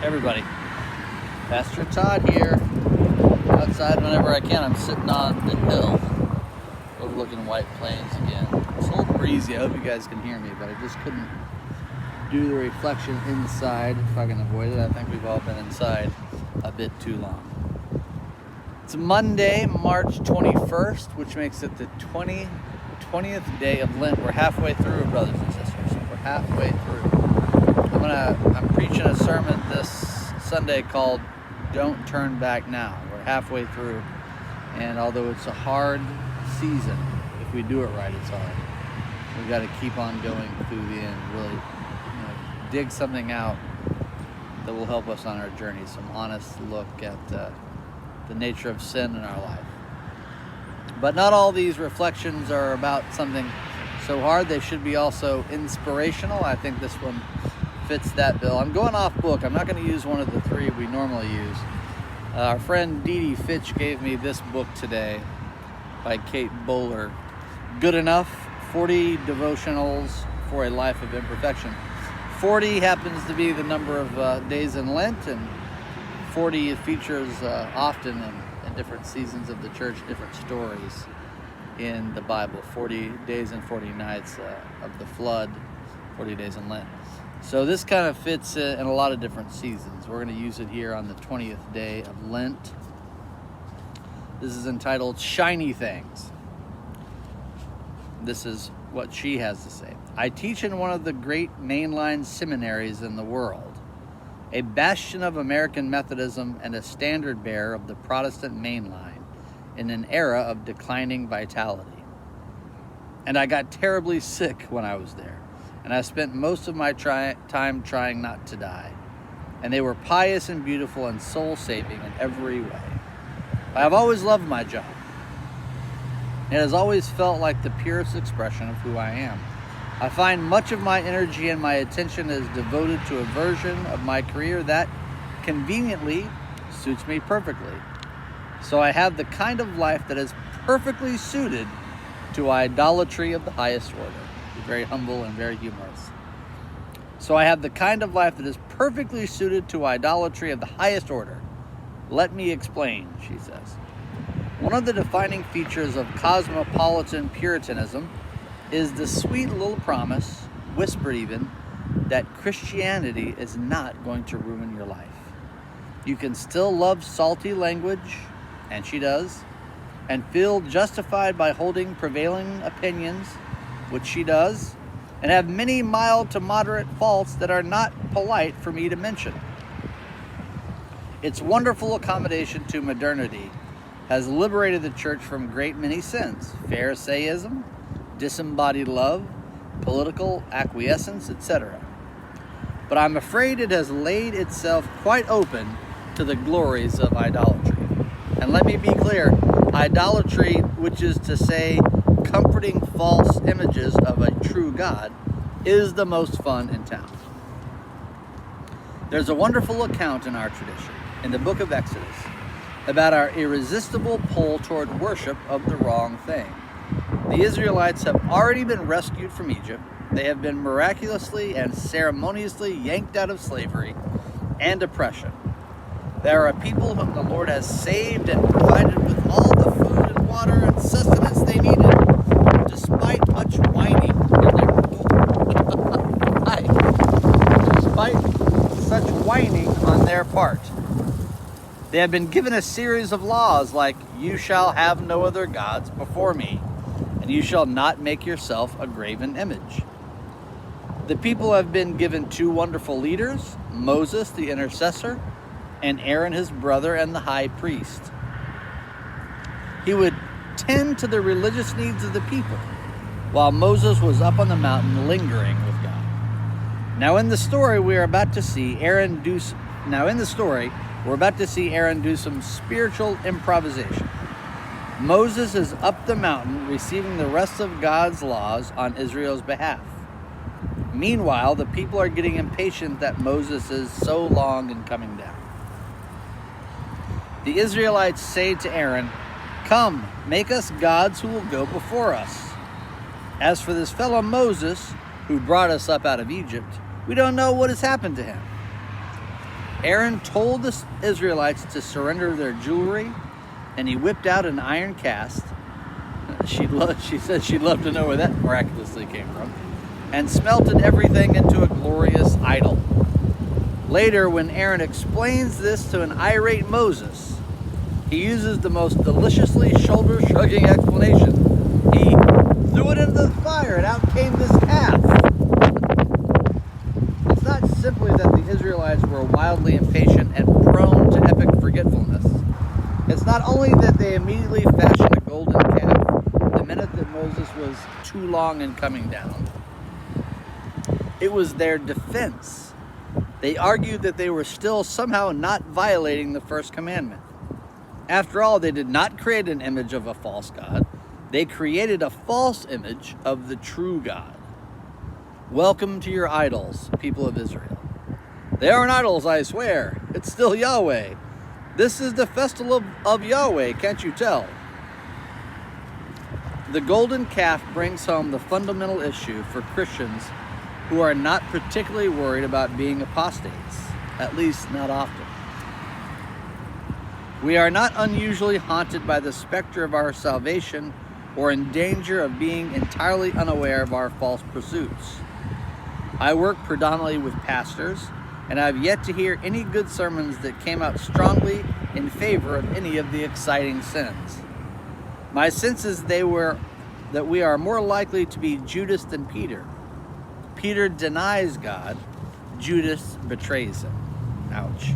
Everybody, Pastor Todd here, outside whenever I can. I'm sitting on the hill overlooking White Plains again. It's a little breezy. I hope you guys can hear me, but I just couldn't do the reflection inside if I can avoid it. I think we've all been inside a bit too long. It's Monday, March 21st, which makes it the 20th day of Lent. We're halfway through, brothers and sisters. We're halfway through. I'm preaching a sermon this Sunday called Don't Turn Back Now. We're halfway through, and although it's a hard season, if we do it right, it's hard. We've got to keep on going through the end, really dig something out that will help us on our journey, some honest look at the nature of sin in our life. But not all these reflections are about something so hard. They should be also inspirational. I think this one fits that bill. I'm going off book. I'm not going to use one of the three we normally use. Our friend Dee Dee Fitch gave me this book today by Kate Bowler. Good Enough, 40 Devotionals for a Life of Imperfection. 40 happens to be the number of days in Lent, and 40 features often in different seasons of the church, different stories in the Bible. 40 days and 40 nights of the flood, 40 days in Lent. So this kind of fits in a lot of different seasons. We're going to use it here on the 20th day of Lent. This is entitled Shiny Things. This is what she has to say. I teach in one of the great mainline seminaries in the world, a bastion of American Methodism and a standard bearer of the Protestant mainline in an era of declining vitality. And I got terribly sick when I was there. And I spent most of my time trying not to die. And they were pious and beautiful and soul-saving in every way. I have always loved my job. It has always felt like the purest expression of who I am. I find much of my energy and my attention is devoted to a version of my career that conveniently suits me perfectly. So I have the kind of life that is perfectly suited to idolatry of the highest order. Very humble and very humorous. So I have the kind of life that is perfectly suited to idolatry of the highest order. Let me explain, she says. One of the defining features of cosmopolitan Puritanism is the sweet little promise, whispered even, that Christianity is not going to ruin your life. You can still love salty language, and she does, and feel justified by holding prevailing opinions, which she does, and have many mild to moderate faults that are not polite for me to mention. Its wonderful accommodation to modernity has liberated the church from great many sins: Pharisaism, disembodied love, political acquiescence, etc. But I'm afraid it has laid itself quite open to the glories of idolatry. And let me be clear, idolatry, which is to say comforting false images of a true God, is the most fun in town. There's a wonderful account in our tradition, in the book of Exodus, about our irresistible pull toward worship of the wrong thing. The Israelites have already been rescued from Egypt. They have been miraculously and ceremoniously yanked out of slavery and oppression. They are a people whom the Lord has saved and provided with all the food and water and sustenance they needed, despite much whining despite such whining on their part. They have been given a series of laws like, you shall have no other gods before me, and you shall not make yourself a graven image. The people have been given two wonderful leaders, Moses the intercessor, and Aaron his brother and the high priest. He would tend to the religious needs of the people, while Moses was up on the mountain lingering with God. Now in the story we're about to see Aaron do some spiritual improvisation. Moses is up the mountain receiving the rest of God's laws on Israel's behalf. Meanwhile, the people are getting impatient that Moses is so long in coming down. The Israelites say to Aaron, "Come, make us gods who will go before us. As for this fellow Moses, who brought us up out of Egypt, we don't know what has happened to him." Aaron told the Israelites to surrender their jewelry, and he whipped out an iron cast. She said she'd love to know where that miraculously came from, and smelted everything into a glorious idol. Later, when Aaron explains this to an irate Moses, he uses the most deliciously shoulder-shrugging explanation. He threw it into the fire, and out came this calf. It's not simply that the Israelites were wildly impatient and prone to epic forgetfulness. It's not only that they immediately fashioned a golden calf the minute that Moses was too long in coming down. It was their defense. They argued that they were still somehow not violating the first commandment. After all, they did not create an image of a false god. They created a false image of the true God. Welcome to your idols, people of Israel. They aren't idols, I swear. It's still Yahweh. This is the festival of Yahweh, can't you tell? The golden calf brings home the fundamental issue for Christians who are not particularly worried about being apostates, at least not often. We are not unusually haunted by the specter of our salvation or in danger of being entirely unaware of our false pursuits. I work predominantly with pastors, and I have yet to hear any good sermons that came out strongly in favor of any of the exciting sins. My sense is that we are more likely to be Judas than Peter. Peter denies God, Judas betrays him. Ouch.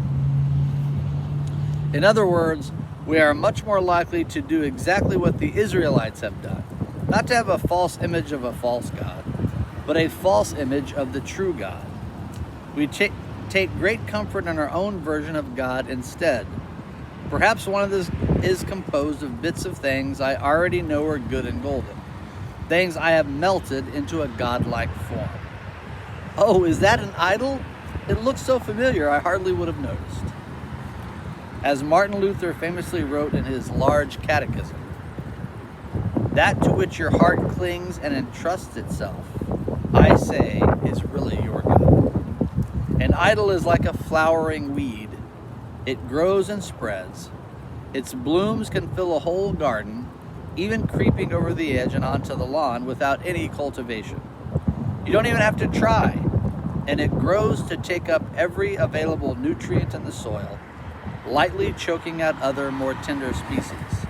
In other words, we are much more likely to do exactly what the Israelites have done. Not to have a false image of a false God, but a false image of the true God. We take great comfort in our own version of God instead. Perhaps one of this is composed of bits of things I already know are good and golden. Things I have melted into a godlike form. Oh, is that an idol? It looks so familiar I hardly would have noticed. As Martin Luther famously wrote in his large catechism, that to which your heart clings and entrusts itself, I say, is really your God. An idol is like a flowering weed. It grows and spreads. Its blooms can fill a whole garden, even creeping over the edge and onto the lawn without any cultivation. You don't even have to try, and it grows to take up every available nutrient in the soil, lightly choking out other, more tender species.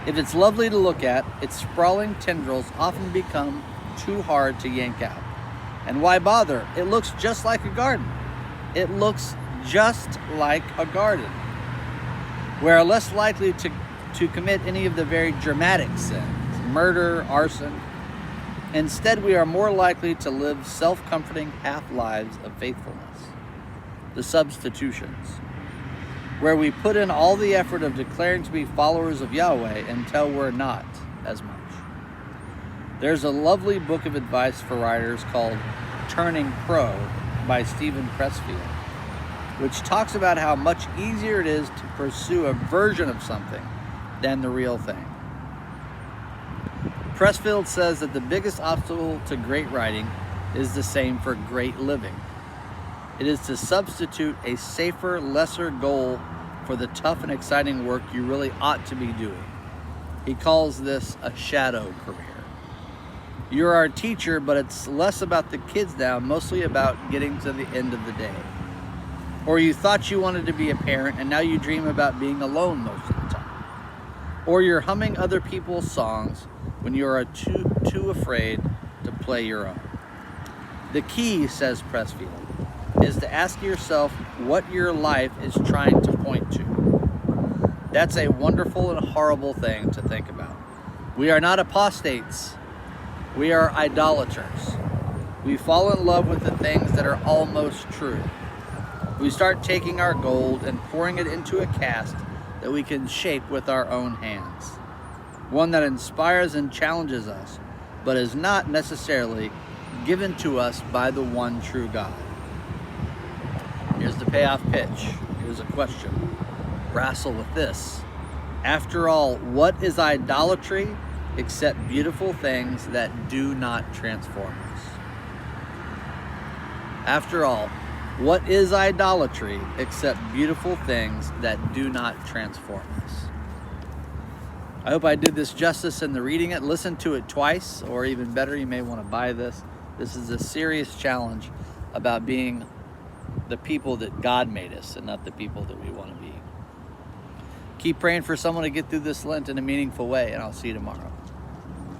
If it's lovely to look at, its sprawling tendrils often become too hard to yank out. And why bother? It looks just like a garden. It looks just like a garden. We are less likely to commit any of the very dramatic sins, murder, arson. Instead, we are more likely to live self-comforting half-lives of faithfulness. The substitutions, where we put in all the effort of declaring to be followers of Yahweh until we're not as much. There's a lovely book of advice for writers called Turning Pro by Stephen Pressfield, which talks about how much easier it is to pursue a version of something than the real thing. Pressfield says that the biggest obstacle to great writing is the same for great living. It is to substitute a safer, lesser goal for the tough and exciting work you really ought to be doing. He calls this a shadow career. You're our teacher, but it's less about the kids now, mostly about getting to the end of the day. Or you thought you wanted to be a parent, and now you dream about being alone most of the time. Or you're humming other people's songs when you are too afraid to play your own. The key, says Pressfield, is to ask yourself what your life is trying to point to. That's a wonderful and horrible thing to think about. We are not apostates. We are idolaters. We fall in love with the things that are almost true. We start taking our gold and pouring it into a cast that we can shape with our own hands. One that inspires and challenges us, but is not necessarily given to us by the one true God. Here's the payoff pitch. Here's a question. Wrestle with this. After all, what is idolatry except beautiful things that do not transform us? After all, What is idolatry except beautiful things that do not transform us? I hope I did this justice in the reading it. Listen to it twice, or even better, you may want to buy this. This is a serious challenge about being the people that God made us and not the people that we want to be. Keep praying for someone to get through this Lent in a meaningful way, and I'll see you tomorrow.